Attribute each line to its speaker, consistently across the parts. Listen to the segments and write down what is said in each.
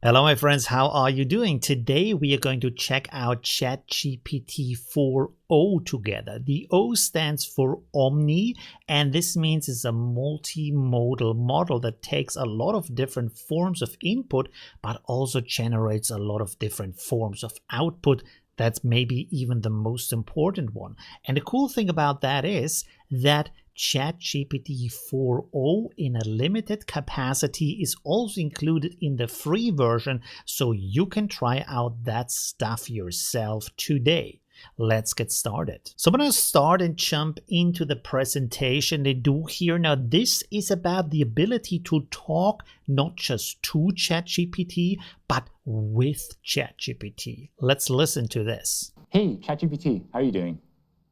Speaker 1: Hello, my friends. How are you doing? Today, we are going to check out Chat GPT 4.0 together. The O stands for Omni, and this means it's a multimodal model that takes a lot of different forms of input, but also generates a lot of different forms of output. That's maybe even the most important one. And the cool thing about that is that ChatGPT 4.0 in a limited capacity is also included in the free version, so you can try out that stuff yourself today. Let's get started. So I'm going to start and jump into the presentation they do here. Now, this is about the ability to talk not just to ChatGPT, but with ChatGPT. Let's listen to this.
Speaker 2: Hey, ChatGPT, how are you doing?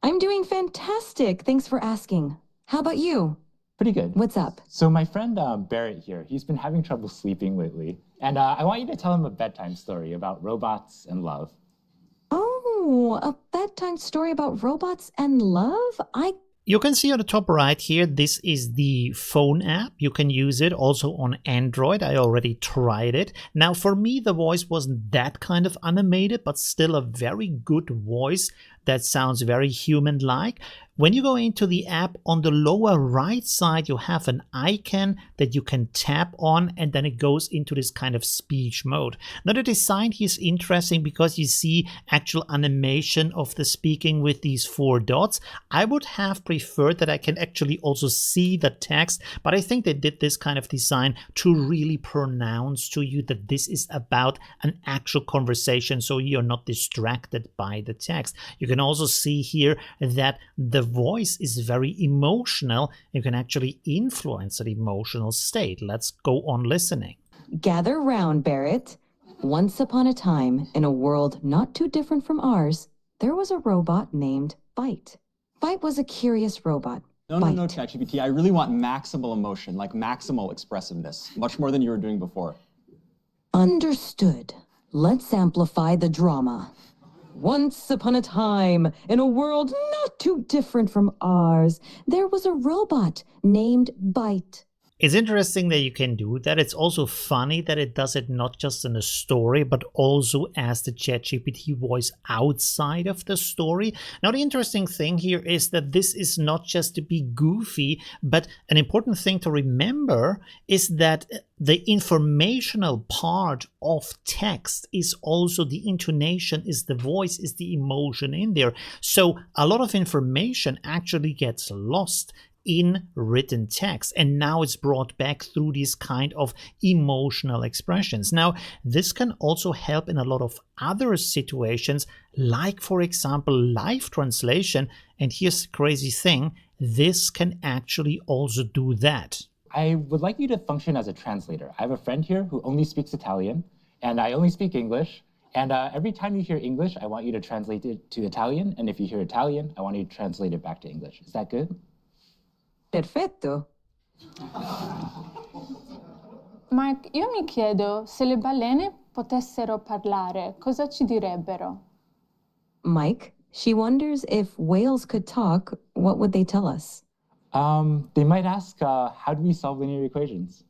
Speaker 3: I'm doing fantastic. Thanks for asking. How about you?
Speaker 2: Pretty good.
Speaker 3: What's up?
Speaker 2: So my friend Barrett here, he's been having trouble sleeping lately. And I want you to tell him a bedtime story about robots and love.
Speaker 3: Oh, a bedtime story about robots and love?
Speaker 1: You can see on the top right here, this is the phone app. You can use it also on Android. I already tried it. Now, for me, the voice wasn't that kind of animated, but still a very good voice that sounds very human-like. When you go into the app, on the lower right side, you have an icon that you can tap on, and then it goes into this kind of speech mode. Now, the design here is interesting because you see actual animation of the speaking with these 4 dots. I would have preferred that I can actually also see the text, but I think they did this kind of design to really pronounce to you that this is about an actual conversation, so you're not distracted by the text. You can also see here that the voice is very emotional. You can actually influence an emotional state. Let's go on listening.
Speaker 3: Gather round, Barrett. Once upon a time, in a world not too different from ours, there was a robot named Byte. Byte was a curious robot.
Speaker 4: No, ChatGPT. I really want maximal emotion, like maximal expressiveness, much more than you were doing before.
Speaker 3: Understood. Let's amplify the drama. Once upon a time, in a world not too different from ours, there was a robot named Byte.
Speaker 1: It's interesting that you can do that. It's also funny that it does it not just in a story, but also as the ChatGPT voice outside of the story. Now, the interesting thing here is that this is not just to be goofy, but an important thing to remember is that the informational part of text is also the intonation, is the voice, is the emotion in there. So a lot of information actually gets lost in written text, and now it's brought back through these kind of emotional expressions. Now, this can also help in a lot of other situations, like, for example, live translation. And here's the crazy thing, this can actually also do that.
Speaker 2: I would like you to function as a translator. I have a friend here who only speaks Italian, and I only speak English. And every time you hear English, I want you to translate it to Italian. And if you hear Italian, I want you to translate it back to English. Is that good?
Speaker 3: Perfetto.
Speaker 5: Mark, io mi chiedo se le balene potessero parlare, cosa ci direbbero?
Speaker 3: Mike, she wonders if whales could talk, what would they tell us?
Speaker 2: They might ask, how do we solve linear equations?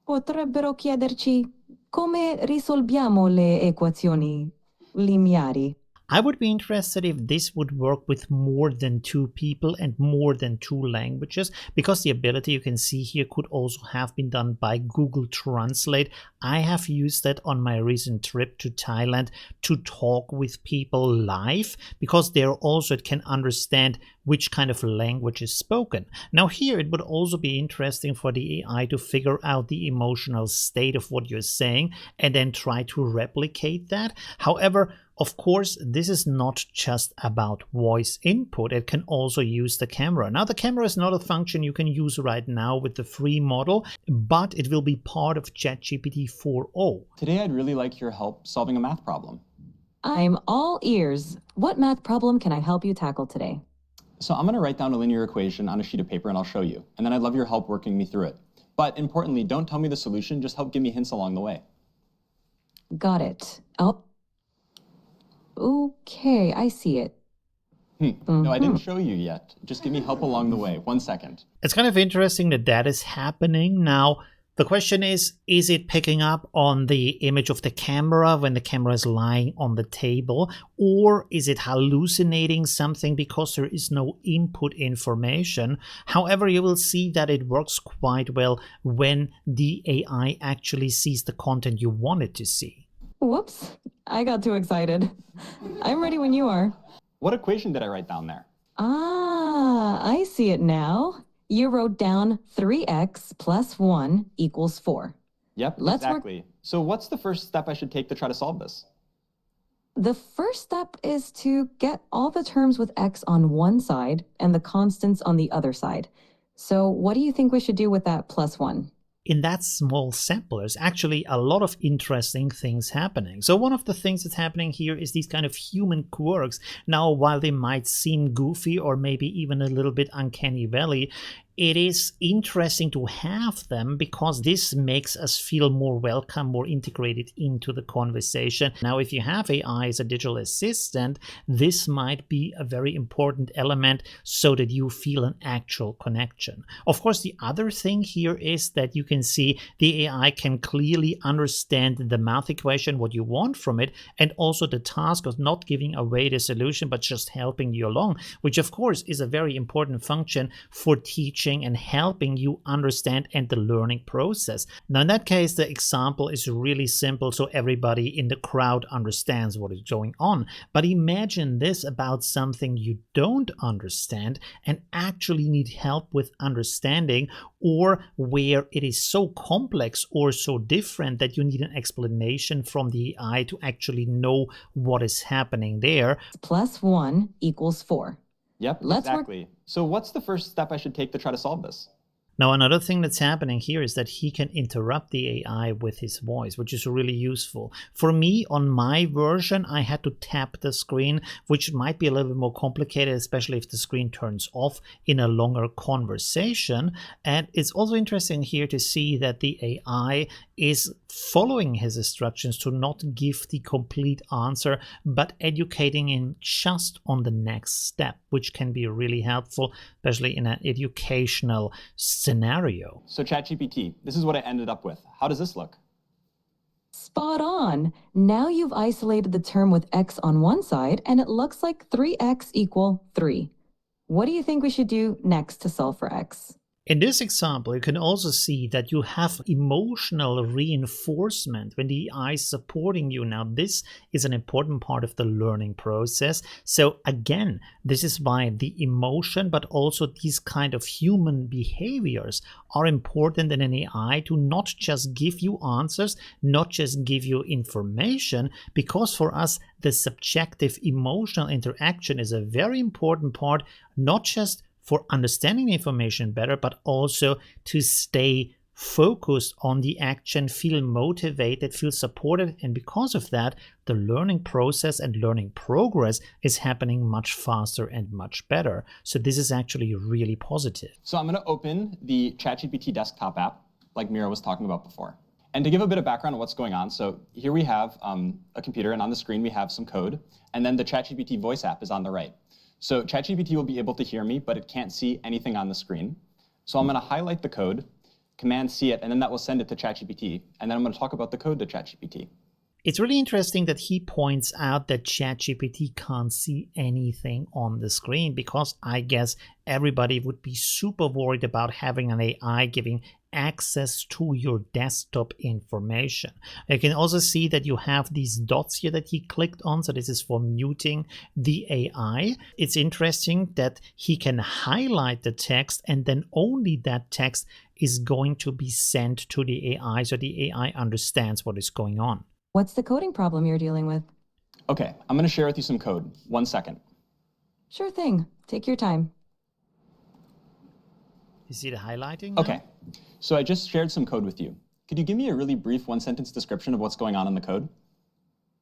Speaker 3: Potrebbero chiederci come risolviamo le equazioni lineari.
Speaker 1: I would be interested if this would work with more than 2 people and more than 2 languages, because the ability you can see here could also have been done by Google Translate. I have used that on my recent trip to Thailand to talk with people live, because there also it can understand which kind of language is spoken. Now here it would also be interesting for the AI to figure out the emotional state of what you're saying and then try to replicate that. However, of course, this is not just about voice input. It can also use the camera. Now, the camera is not a function you can use right now with the free model, but it will be part of ChatGPT 4.0.
Speaker 4: Today, I'd really like your help solving a math problem.
Speaker 3: I'm all ears. What math problem can I help you tackle today?
Speaker 4: So I'm going to write down a linear equation on a sheet of paper and I'll show you. And then I'd love your help working me through it. But importantly, don't tell me the solution, just help give me hints along the way.
Speaker 3: Got it. Okay, I see it.
Speaker 4: No, I didn't show you yet. Just give me help along the way. 1 second.
Speaker 1: It's kind of interesting that that is happening now. The question is it picking up on the image of the camera when the camera is lying on the table, or is it hallucinating something because there is no input information? However, you will see that it works quite well when the AI actually sees the content you want it to see.
Speaker 3: Whoops, I got too excited. I'm ready when you are.
Speaker 4: What equation did I write down there?
Speaker 3: Ah, I see it now. You wrote down 3x plus 1 equals 4.
Speaker 4: Yep, exactly. So what's the first step I should take to try to solve this?
Speaker 3: The first step is to get all the terms with x on one side and the constants on the other side. So what do you think we should do with that plus 1?
Speaker 1: In that small sample, there's actually a lot of interesting things happening. So one of the things that's happening here is these kind of human quirks. Now, while they might seem goofy or maybe even a little bit uncanny valley, it is interesting to have them because this makes us feel more welcome, more integrated into the conversation. Now, if you have AI as a digital assistant, this might be a very important element so that you feel an actual connection. Of course, the other thing here is that you can see the AI can clearly understand the math equation, what you want from it, and also the task of not giving away the solution, but just helping you along, which of course is a very important function for teaching and helping you understand and the learning process. Now in that case, the example is really simple so everybody in the crowd understands what is going on. But imagine this about something you don't understand and actually need help with understanding, or where it is so complex or so different that you need an explanation from the AI to actually know what is happening there.
Speaker 3: Plus 1 equals 4.
Speaker 4: Yep, exactly. So what's the first step I should take to try to solve this?
Speaker 1: Now, another thing that's happening here is that he can interrupt the AI with his voice, which is really useful. For me, on my version, I had to tap the screen, which might be a little bit more complicated, especially if the screen turns off in a longer conversation. And it's also interesting here to see that the AI is following his instructions to not give the complete answer, but educating him just on the next step, which can be really helpful, especially in an educational scenario.
Speaker 4: So ChatGPT, this is what I ended up with. How does this look?
Speaker 3: Spot on. Now you've isolated the term with x on one side, and it looks like 3x equal 3. What do you think we should do next to solve for x?
Speaker 1: In this example, you can also see that you have emotional reinforcement when the AI is supporting you. Now, this is an important part of the learning process. So again, this is why the emotion, but also these kind of human behaviors are important in an AI to not just give you answers, not just give you information, because for us, the subjective emotional interaction is a very important part, not just for understanding the information better, but also to stay focused on the action, feel motivated, feel supported. And because of that, the learning process and learning progress is happening much faster and much better. So this is actually really positive.
Speaker 4: So I'm going to open the ChatGPT desktop app, like Mira was talking about before. And to give a bit of background on what's going on, so here we have a computer, and on the screen we have some code, and then the ChatGPT voice app is on the right. So ChatGPT will be able to hear me, but it can't see anything on the screen. So I'm going to highlight the code, Command C it, and then that will send it to ChatGPT. And then I'm going to talk about the code to ChatGPT.
Speaker 1: It's really interesting that he points out that ChatGPT can't see anything on the screen, because I guess everybody would be super worried about having an AI giving access to your desktop information. You can also see that you have these dots here that he clicked on. So this is for muting the AI. It's interesting that he can highlight the text, and then only that text is going to be sent to the AI, so the AI understands what is going on.
Speaker 3: What's the coding problem you're dealing with?
Speaker 4: Okay, I'm going to share with you some code. 1 second.
Speaker 3: Sure thing. Take your time.
Speaker 1: You see the highlighting now?
Speaker 4: Okay, so I just shared some code with you. Could you give me a really brief one-sentence description of what's going on in the code?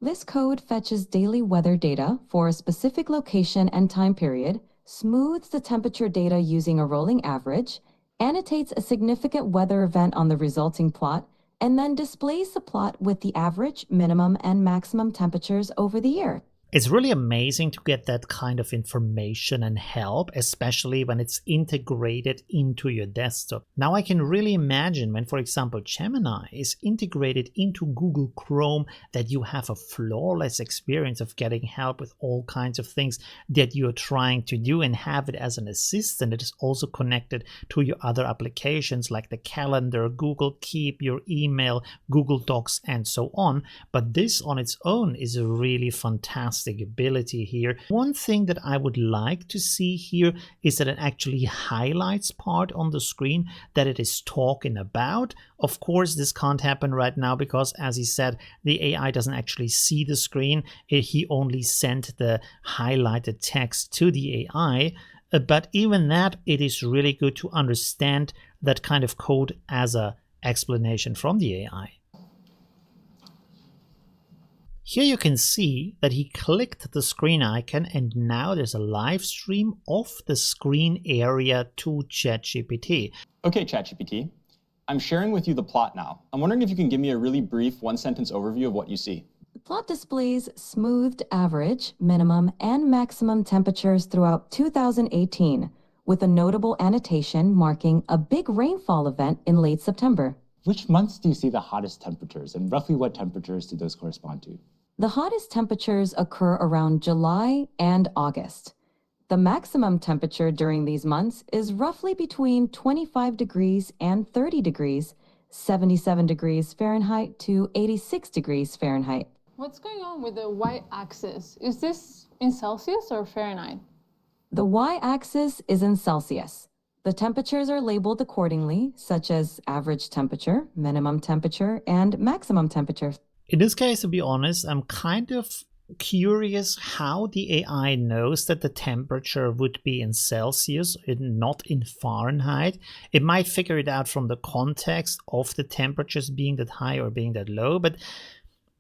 Speaker 3: This code fetches daily weather data for a specific location and time period, smooths the temperature data using a rolling average, annotates a significant weather event on the resulting plot, and then displays the plot with the average, minimum, and maximum temperatures over the year.
Speaker 1: It's really amazing to get that kind of information and help, especially when it's integrated into your desktop. Now I can really imagine when, for example, Gemini is integrated into Google Chrome, that you have a flawless experience of getting help with all kinds of things that you're trying to do, and have it as an assistant that is also connected to your other applications like the calendar, Google Keep, your email, Google Docs, and so on. But this on its own is a really fantastic ability here. One thing that I would like to see here is that it actually highlights part on the screen that it is talking about. Of course, this can't happen right now because, as he said, the AI doesn't actually see the screen. He only sent the highlighted text to the AI. But even that, it is really good to understand that kind of code as an explanation from the AI. Here you can see that he clicked the screen icon, and now there's a live stream of the screen area to ChatGPT.
Speaker 4: Okay, ChatGPT, I'm sharing with you the plot now. I'm wondering if you can give me a really brief one-sentence overview of what you see.
Speaker 3: The plot displays smoothed average, minimum, and maximum temperatures throughout 2018, with a notable annotation marking a big rainfall event in late September.
Speaker 2: Which months do you see the hottest temperatures, and roughly what temperatures do those correspond to?
Speaker 3: The hottest temperatures occur around July and August. The maximum temperature during these months is roughly between 25 degrees and 30 degrees, 77 degrees Fahrenheit to 86 degrees Fahrenheit.
Speaker 5: What's going on with the y-axis? Is this in Celsius or Fahrenheit?
Speaker 3: The y-axis is in Celsius. The temperatures are labeled accordingly, such as average temperature, minimum temperature, and maximum temperature.
Speaker 1: In this case, to be honest, I'm kind of curious how the AI knows that the temperature would be in Celsius and not in Fahrenheit. It might figure it out from the context of the temperatures being that high or being that low, but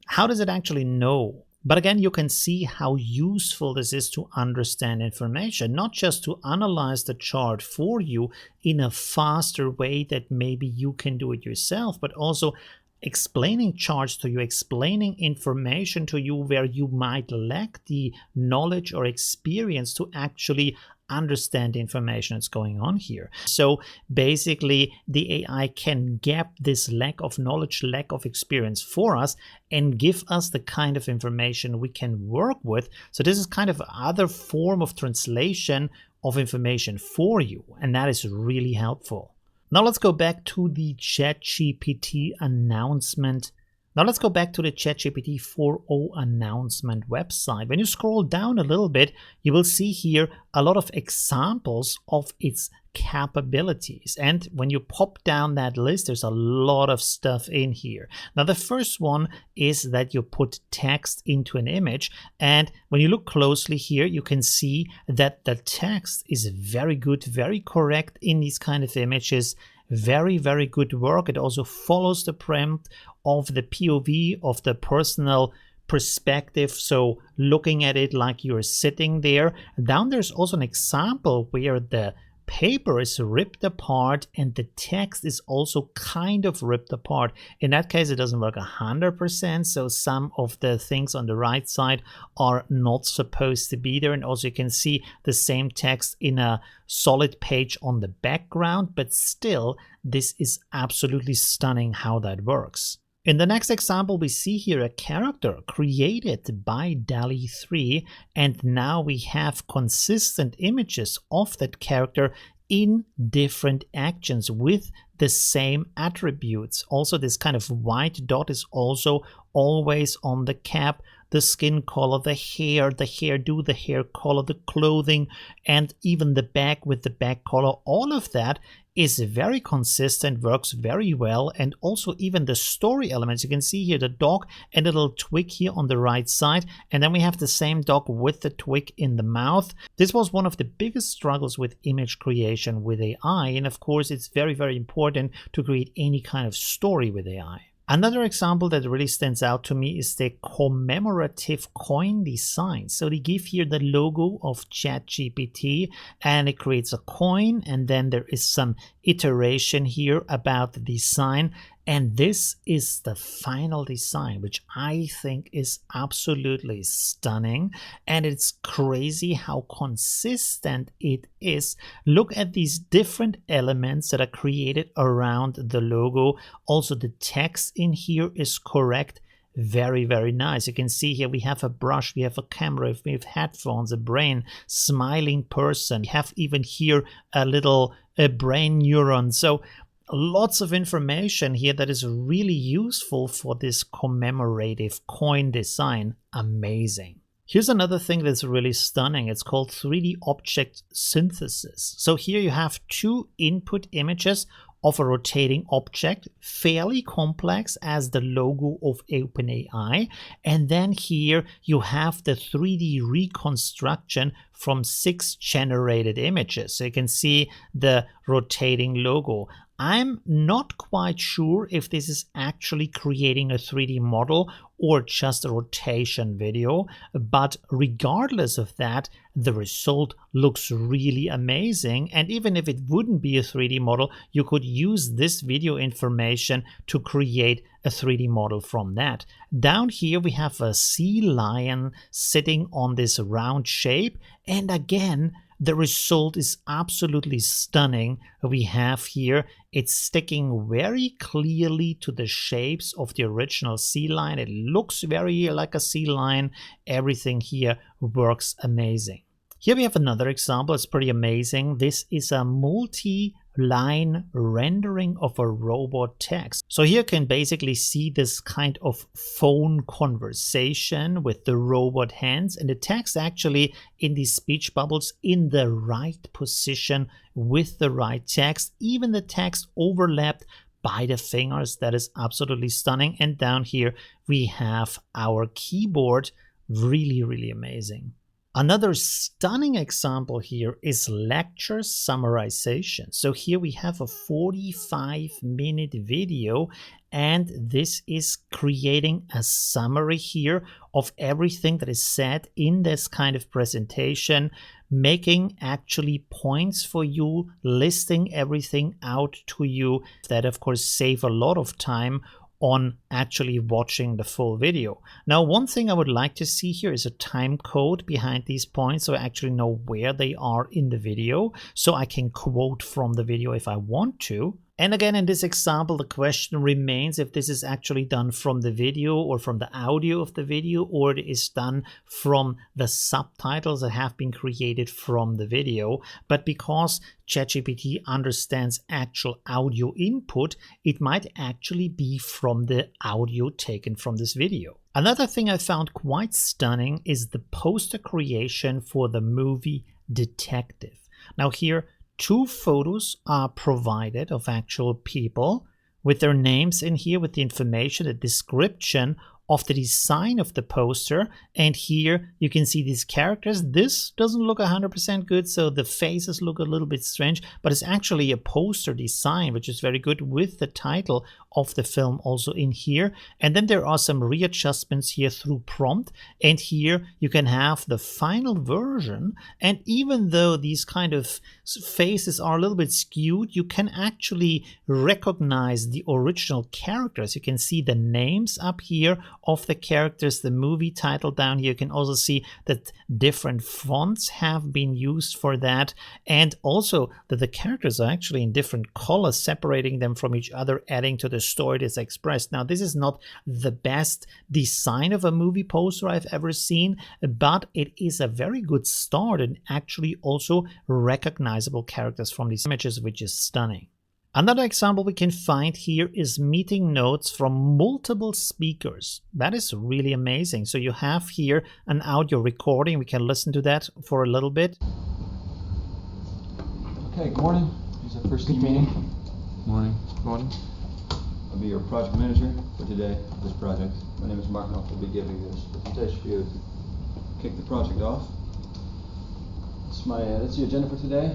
Speaker 1: how does it actually know? But again, you can see how useful this is to understand information, not just to analyze the chart for you in a faster way that maybe you can do it yourself, but also explaining charts to you, explaining information to you where you might lack the knowledge or experience to actually understand the information that's going on here. So basically the AI can gap this lack of knowledge, lack of experience for us and give us the kind of information we can work with. So this is kind of another form of translation of information for you, and that is really helpful. Now let's go back to the ChatGPT announcement. Now let's go back to the ChatGPT 4.0 announcement website. When you scroll down a little bit, you will see here a lot of examples of its capabilities. And when you pop down that list, there's a lot of stuff in here. Now the first one is that you put text into an image, and when you look closely here, you can see that the text is very good, very correct in these kind of images. Very, very good work. It also follows the prompt of the POV, of the personal perspective, so looking at it like you're sitting there. Down there's also an example where the paper is ripped apart and the text is also kind of ripped apart. In that case, it doesn't work 100%, so some of the things on the right side are not supposed to be there. And also you can see the same text in a solid page on the background, but still, this is absolutely stunning how that works. In the next example, we see here a character created by DALL-E 3, and now we have consistent images of that character in different actions with the same attributes. Also, this kind of white dot is also always on the cap, the skin color, the hairdo, the hair color, the clothing, and even the bag with the bag color. All of that is very consistent, works very well, and also even the story elements. You can see here the dog and a little twig here on the right side, and then we have the same dog with the twig in the mouth. This was one of the biggest struggles with image creation with AI, and of course it's very, very important to create any kind of story with AI. Another example that really stands out to me is the commemorative coin design. So they give here the logo of ChatGPT and it creates a coin, and then there is some iteration here about the design. And this is the final design, which I think is absolutely stunning. And it's crazy how consistent it is. Look at these different elements that are created around the logo. Also, the text in here is correct. Very, very nice. You can see here we have a brush, we have a camera, we have headphones, a brain, smiling person. We have even here a little brain neuron. So lots of information here that is really useful for this commemorative coin design. Amazing. Here's another thing that's really stunning. It's called 3D object synthesis. So here you have two input images of a rotating object, fairly complex as the logo of OpenAI. And then here you have the 3D reconstruction from 6 generated images. So you can see the rotating logo. I'm not quite sure if this is actually creating a 3D model or just a rotation video, but regardless of that, the result looks really amazing. And even if it wouldn't be a 3D model, you could use this video information to create a 3D model from that. Down here we have a sea lion sitting on this round shape, and again, the result is absolutely stunning. We have here, it's sticking very clearly to the shapes of the original sea lion. It looks very like a sea lion. Everything here works amazing. Here we have another example. It's pretty amazing. This is a multi-line rendering of a robot text. So here you can basically see this kind of phone conversation with the robot hands, and the text actually in these speech bubbles in the right position with the right text. Even the text overlapped by the fingers. That is absolutely stunning. And down here we have our keyboard. Really, really amazing. Another stunning example here is lecture summarization. So here we have a 45-minute video, and this is creating a summary here of everything that is said in this kind of presentation, making actually points for you, listing everything out to you. That of course save a lot of time on actually watching the full video. Now, one thing I would like to see here is a time code behind these points, so I actually know where they are in the video, so I can quote from the video if I want to. And again, in this example, the question remains if this is actually done from the video or from the audio of the video, or it is done from the subtitles that have been created from the video. But because ChatGPT understands actual audio input, it might actually be from the audio taken from this video. Another thing I found quite stunning is the poster creation for the movie Detective. Now here, 2 photos are provided of actual people with their names in here, with the information, the description of the design of the poster. And here you can see these characters. This doesn't look 100% good, so the faces look a little bit strange, but it's actually a poster design, which is very good, with the title of the film also in here. And then there are some readjustments here through prompt, and here you can have the final version. And even though these kind of faces are a little bit skewed, you can actually recognize the original characters. You can see the names up here of the characters, the movie title down here. You can also see that different fonts have been used for that, and also that the characters are actually in different colors, separating them from each other, adding to the story that's expressed. Now, this is not the best design of a movie poster I've ever seen, but it is a very good start, and actually also recognizable characters from these images, which is stunning. Another example we can find here is meeting notes from multiple speakers. That is really amazing. So you have here an audio recording. We can listen to that for a little bit.
Speaker 6: Okay, good morning. Here's our first team meeting.
Speaker 7: Morning.
Speaker 6: Morning. I'll be your project manager for today, this project. My name is Mark, and I'll be giving this presentation for you to kick the project off. That's the agenda for today.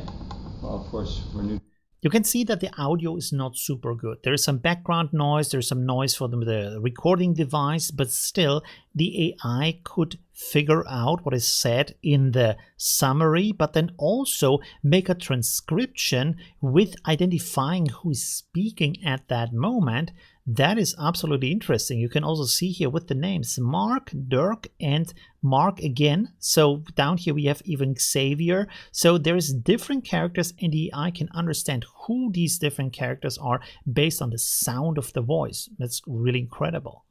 Speaker 6: Well, of course, we're new.
Speaker 1: You can see that the audio is not super good. There is some background noise, there's some noise for the recording device, but still the AI could figure out what is said in the summary, but then also make a transcription with identifying who is speaking at that moment. that is absolutely interesting. You can also see here with the names Mark, Dirk, and Mark again. So down here we have even Xavier. So there's different characters, and the AI can understand who these different characters are based on the sound of the voice. That's really incredible.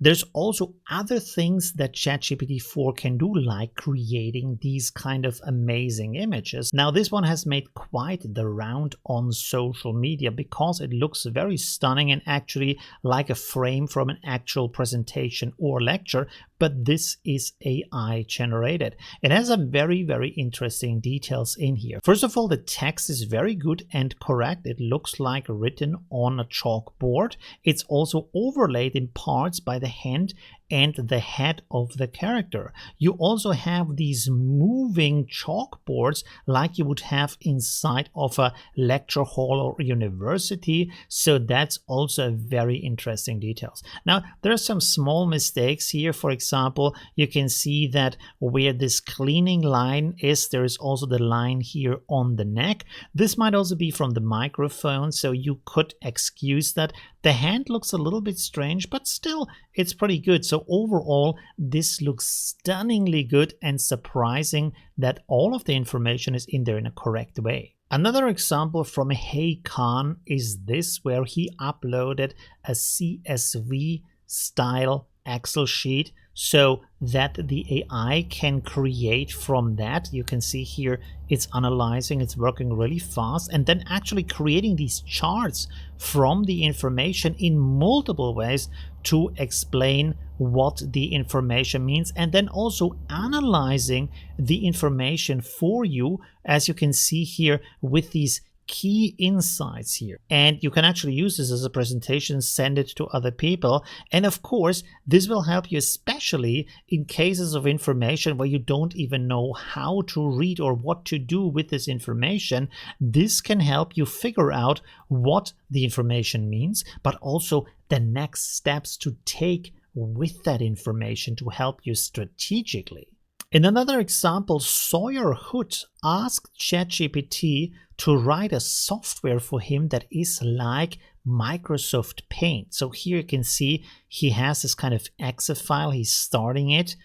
Speaker 1: There's also other things that ChatGPT 4 can do, like creating these kind of amazing images. Now, this one has made quite the round on social media because it looks very stunning and actually like a frame from an actual presentation or lecture, but this is AI generated. It has some very, very interesting details in here. First of all, the text is very good and correct. It looks like written on a chalkboard. It's also overlaid in parts by the hand and the head of the character. You also have these moving chalkboards like you would have inside of a lecture hall or university. So that's also very interesting details. Now, there are some small mistakes here. For example, you can see that where this cleaning line is, there is also the line here on the neck. This might also be from the microphone, so you could excuse that. The hand looks a little bit strange, but still it's pretty good. So overall, this looks stunningly good and surprising that all of the information is in there in a correct way. Another example from Hey Khan is this, where he uploaded a CSV style Excel sheet so that the AI can create from that. You can see here it's analyzing, it's working really fast, and then actually creating these charts from the information in multiple ways to explain what the information means, and then also analyzing the information for you, as you can see here with these key insights here. And you can actually use this as a presentation, send it to other people. And of course, this will help you especially in cases of information where you don't even know how to read or what to do with this information. This can help you figure out what the information means, but also the next steps to take with that information to help you strategically. In another example, Sawyer Hood asked ChatGPT to write a software for him that is like Microsoft Paint. So here you can see he has this kind of exe file, he's starting it.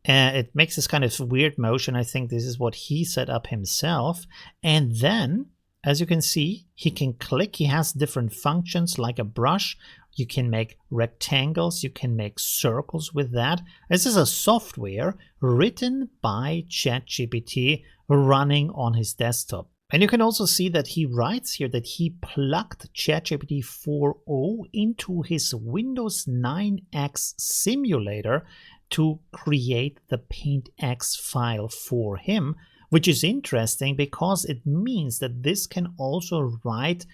Speaker 1: It makes this kind of weird motion. I think this is what he set up himself. And then, as you can see, he can click. He has different functions like a brush. You can make rectangles, you can make circles with that. This is a software written by ChatGPT running on his desktop. And you can also see that he writes here that he plugged ChatGPT 4.0 into his Windows 9X simulator to create the PaintX file for him, which is interesting because it means that this can also write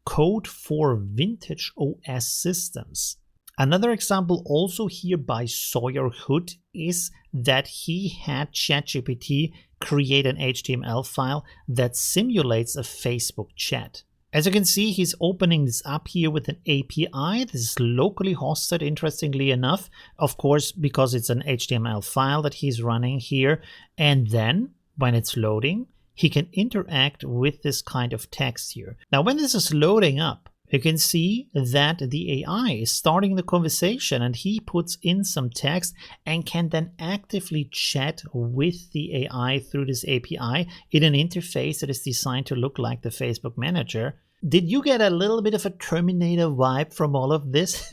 Speaker 1: code for vintage OS systems. Another example also here by Sawyer Hood is that he had ChatGPT create an HTML file that simulates a Facebook chat. As you can see, he's opening this up here with an API. This is locally hosted, interestingly enough, of course, because it's an HTML file that he's running here. And then when it's loading, he can interact with this kind of text here. Now, when this is loading up, you can see that the AI is starting the conversation and he puts in some text and can then actively chat with the AI through this API in an interface that is designed to look like the Facebook Manager. Did you get a little bit of a Terminator vibe from all of this?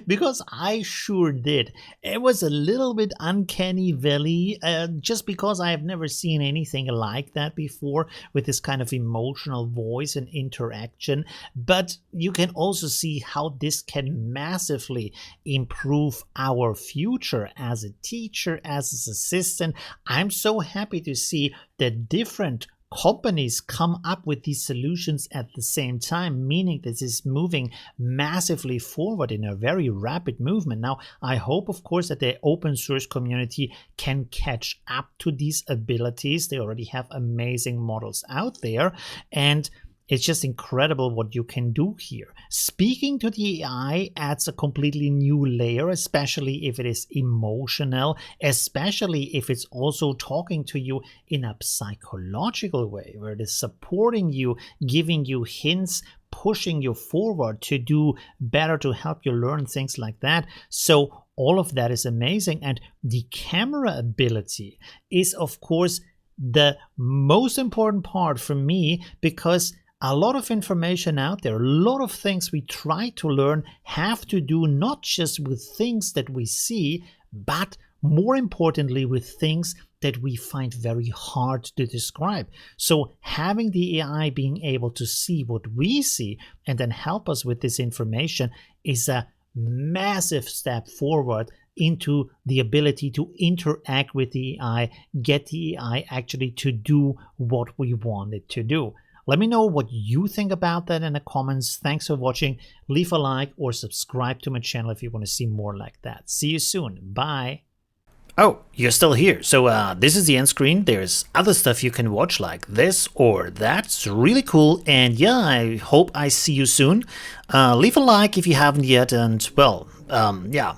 Speaker 1: Because I sure did. It was a little bit uncanny valley, just because I have never seen anything like that before with this kind of emotional voice and interaction. But you can also see how this can massively improve our future as a teacher, as an assistant. I'm so happy to see that different companies come up with these solutions at the same time, meaning this is moving massively forward in a very rapid movement. Now, I hope, of course, that the open source community can catch up to these abilities. They already have amazing models out there, and it's just incredible what you can do here. Speaking to the AI adds a completely new layer, especially if it is emotional, especially if it's also talking to you in a psychological way, where it is supporting you, giving you hints, pushing you forward to do better, to help you learn things like that. So all of that is amazing. And the camera ability is, of course, the most important part for me, because a lot of information out there, a lot of things we try to learn have to do not just with things that we see, but more importantly with things that we find very hard to describe. So having the AI being able to see what we see and then help us with this information is a massive step forward into the ability to interact with the AI, get the AI actually to do what we want it to do. Let me know what you think about that in the comments. Thanks for watching. Leave a like or subscribe to my channel if you want to see more like that. See you soon. Bye. Oh, you're still here. So this is the end screen. There's other stuff you can watch like this or that. It's really cool. And yeah, I hope I see you soon. Leave a like if you haven't yet. And well, yeah.